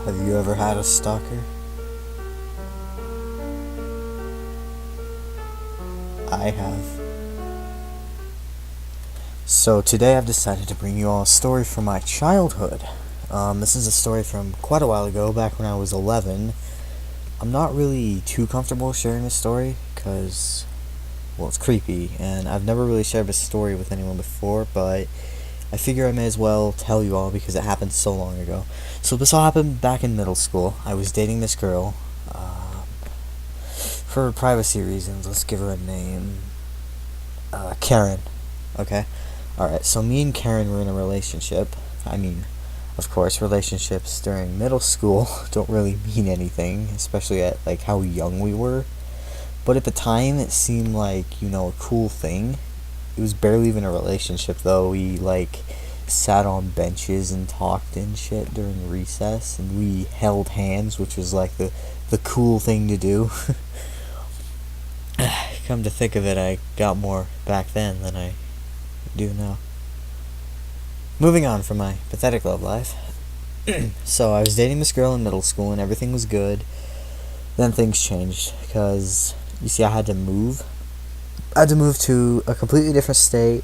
Have you ever had a stalker? I have. So today I've decided to bring you all a story from my childhood. This is a story from quite a while ago, back when I was 11. I'm not really too comfortable sharing this story because, well, it's creepy, and I've never really shared this story with anyone before, but I figure I may as well tell you all because it happened so long ago. So this all happened back in middle school. I was dating this girl. For privacy reasons, let's give her a name. Karen. Okay? Alright, so me and Karen were in a relationship. I mean, of course, relationships during middle school don't really mean anything, especially at, like, how young we were. But at the time, it seemed like, a cool thing. It was barely even a relationship, though. We, sat on benches and talked and shit during recess, and we held hands, which was, the cool thing to do. Come to think of it, I got more back then than I do now. Moving on from my pathetic love life. So I was dating this girl in middle school and everything was good. Then things changed because, you see, I had to move. I had to move to a completely different state,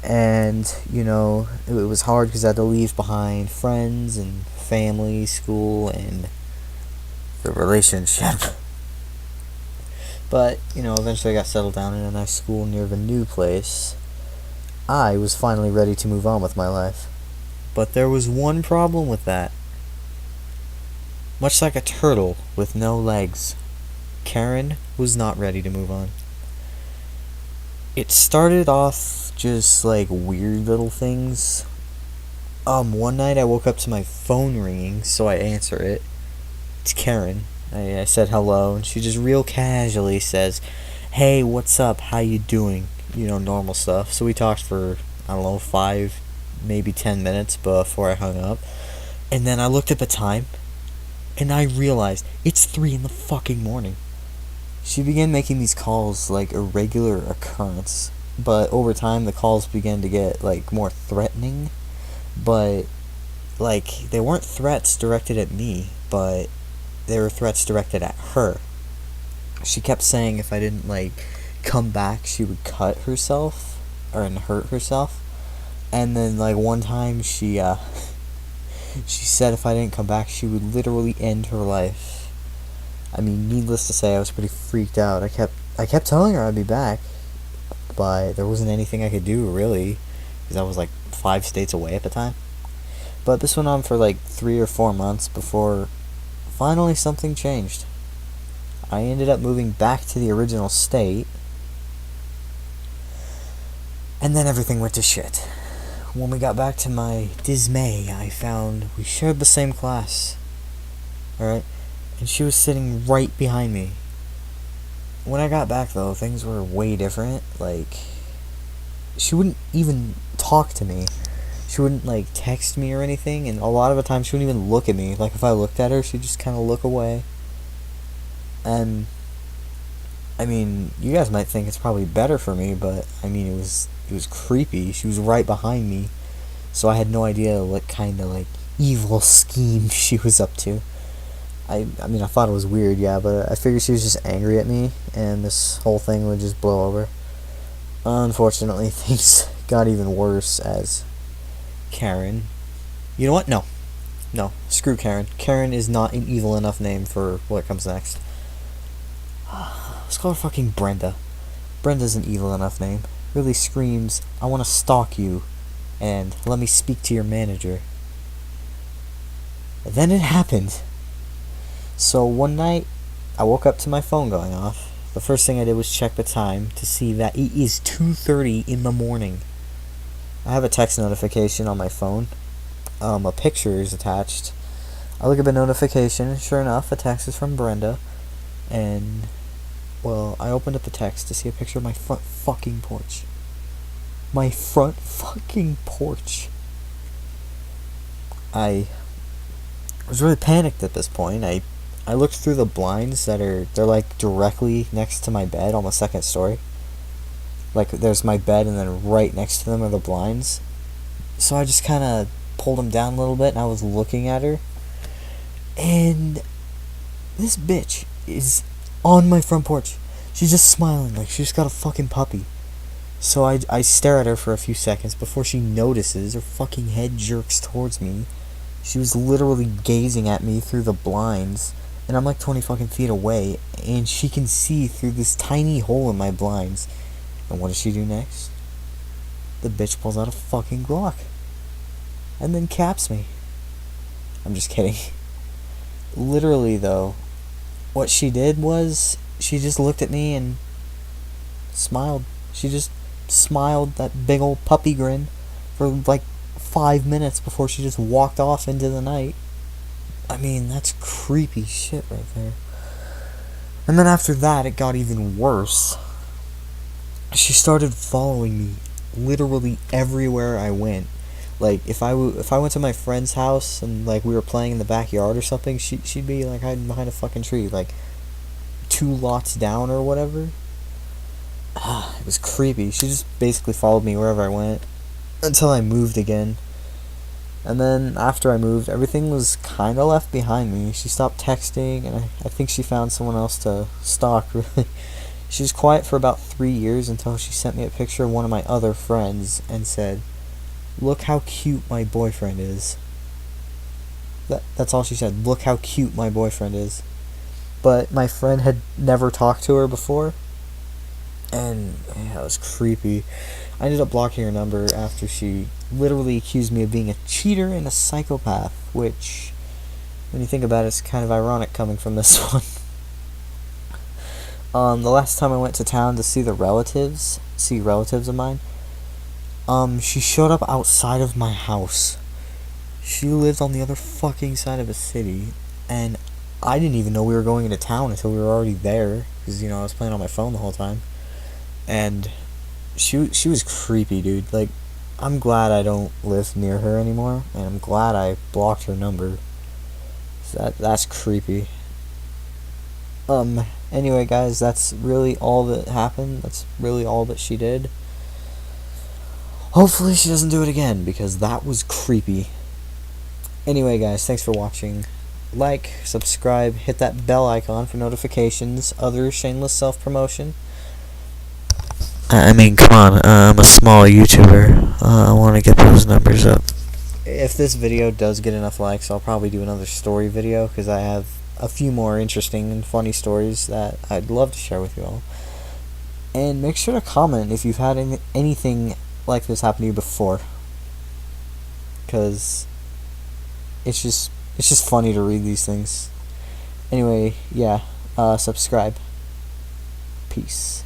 and, it was hard because I had to leave behind friends and family, school, and the relationship. But, eventually I got settled down in a nice school near the new place. I was finally ready to move on with my life. But there was one problem with that. Much like a turtle with no legs, Karen was not ready to move on. It started off just weird little things. One night I woke up to my phone ringing, so I answer it. It's Karen. I said hello, and she just real casually says, "Hey, what's up? How you doing?" Normal stuff. So we talked for, I don't know, 5, maybe 10 minutes before I hung up. And then I looked at the time, and I realized it's 3 in the fucking morning. She began making these calls like a regular occurrence, but over time the calls began to get more threatening. But they weren't threats directed at me, but they were threats directed at her. She kept saying if I didn't come back, she would cut herself and hurt herself. And then one time she said if I didn't come back, she would literally end her life. I mean, needless to say, I was pretty freaked out. I kept telling her I'd be back, but there wasn't anything I could do really, because I was 5 states away at the time. But this went on for 3 or 4 months before finally something changed. I ended up moving back to the original state, and then everything went to shit. When we got back to my dismay, I found we shared the same class. Alright? And she was sitting right behind me. When I got back, though, things were way different. She wouldn't even talk to me. She wouldn't, text me or anything, and a lot of the time she wouldn't even look at me. If I looked at her, she'd just kind of look away. And, I mean, you guys might think it's probably better for me, but, it was creepy. She was right behind me, so I had no idea what kind of, evil scheme she was up to. I thought it was weird, yeah, but I figured she was just angry at me, and this whole thing would just blow over. Unfortunately, things got even worse as Karen. You know what? No. Screw Karen. Karen is not an evil enough name for what comes next. Let's call her fucking Brenda. Brenda's an evil enough name. Really screams, "I want to stalk you, and let me speak to your manager." And then it happened. So one night, I woke up to my phone going off. The first thing I did was check the time to see that it is 2:30 in the morning. I have a text notification on my phone. A picture is attached. I look at the notification, and sure enough, the text is from Brenda. And, well, I opened up the text to see a picture of my front fucking porch. My front fucking porch. I was really panicked at this point. I looked through the blinds they're directly next to my bed on the second story. There's my bed, and then right next to them are the blinds. So I just kind of pulled them down a little bit, and I was looking at her. And this bitch is on my front porch. She's just smiling like she just got a fucking puppy. So I stare at her for a few seconds before she notices. Her fucking head jerks towards me. She was literally gazing at me through the blinds, and I'm like 20 fucking feet away, and she can see through this tiny hole in my blinds. And what does she do next? The bitch pulls out a fucking Glock and then caps me. I'm just kidding. Literally, though, what she did was she just looked at me and smiled. She just smiled, that big old puppy grin, for like 5 minutes before she just walked off into the night. I mean, that's creepy shit right there. And then after that, it got even worse. She started following me literally everywhere I went. Like, if I went to my friend's house and, like, we were playing in the backyard or something, she'd be, like, hiding behind a fucking tree, like, 2 lots down or whatever. It was creepy. She just basically followed me wherever I went until I moved again. And then after I moved, everything was kind of left behind me. She stopped texting, and I think she found someone else to stalk, really. She was quiet for about 3 years until she sent me a picture of one of my other friends and said, "Look how cute my boyfriend is." That's all she said. "Look how cute my boyfriend is." But my friend had never talked to her before, and yeah, it was creepy. I ended up blocking her number after she literally accused me of being a cheater and a psychopath, which, when you think about it, it's kind of ironic coming from this one. The last time I went to town to see relatives of mine, she showed up outside of my house. She lived on the other fucking side of the city, and I didn't even know we were going into town until we were already there, because, I was playing on my phone the whole time. And she was creepy, dude. Like, I'm glad I don't live near her anymore, and I'm glad I blocked her number. That's creepy. Anyway, guys, that's really all that happened. That's really all that she did. Hopefully she doesn't do it again, because that was creepy. Anyway, guys, thanks for watching. Like, subscribe, hit that bell icon for notifications, other shameless self-promotion. I mean, come on, I'm a small YouTuber. I want to get those numbers up. If this video does get enough likes, I'll probably do another story video, because I have a few more interesting and funny stories that I'd love to share with you all. And make sure to comment if you've had anything like this happen to you before, because it's just funny to read these things. Anyway, yeah, subscribe. Peace.